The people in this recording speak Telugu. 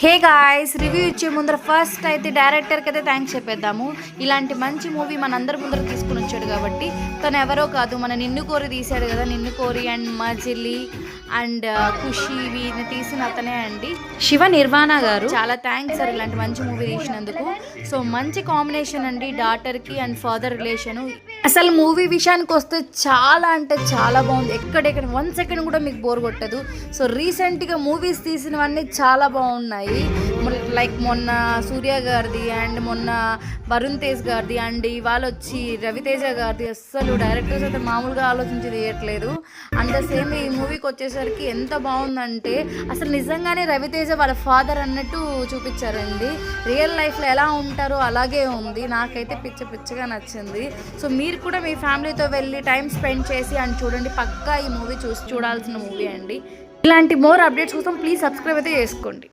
హే గాయ్స్, రివ్యూ ఇచ్చే ముందర ఫస్ట్ అయితే డైరెక్టర్కి అయితే థ్యాంక్స్ చెప్పేద్దాము. ఇలాంటి మంచి మూవీ మనందరి ముందర తీసుకుని వచ్చాడు కాబట్టి. తను ఎవరో కాదు, మన నిన్ను కోరి తీశాడు కదా, నిన్ను కోరి అండ్ మజిలీ అండ్ ఖుషి వీరిని తీసిన అతనే అండి, శివ నిర్వాణ గారు. చాలా థ్యాంక్స్ సార్ ఇలాంటి మంచి మూవీ తీసినందుకు. సో మంచి కాంబినేషన్ అండి, డాటర్కి అండ్ ఫాదర్ రిలేషను. అసలు మూవీ విషయానికి వస్తే చాలా అంటే చాలా బాగుంది. ఎక్కడెక్కడ 1 సెకండ్ కూడా మీకు బోర్ కొట్టదు. సో రీసెంట్గా మూవీస్ తీసినవన్నీ చాలా బాగున్నాయి. లైక్ మొన్న సూర్య గారిది అండ్ మొన్న వరుణ్ తేజ్ గారిది అండ్ ఇవాళ వచ్చి రవితేజ గారిది. అస్సలు డైరెక్టర్స్ అయితే మామూలుగా ఆలోచించి తీయట్లేదు. అండ్ సేమ్ ఈ మూవీకి వచ్చేసరికి ఎంత బాగుందంటే అసలు నిజంగానే రవితేజ వాళ్ళ ఫాదర్ అన్నట్టు చూపించారండి. రియల్ లైఫ్లో ఎలా ఉంటారో అలాగే ఉంది. నాకైతే పిచ్చగా నచ్చింది. సో మీరు కూడా మీ ఫ్యామిలీతో వెళ్ళి టైం స్పెండ్ చేసి అండ్ చూడండి, పక్కా ఈ మూవీ చూడాల్సిన మూవీ అండి. ఇలాంటి మోర్ అప్డేట్స్ కోసం ప్లీజ్ సబ్స్క్రైబ్ అయితే చేసుకోండి.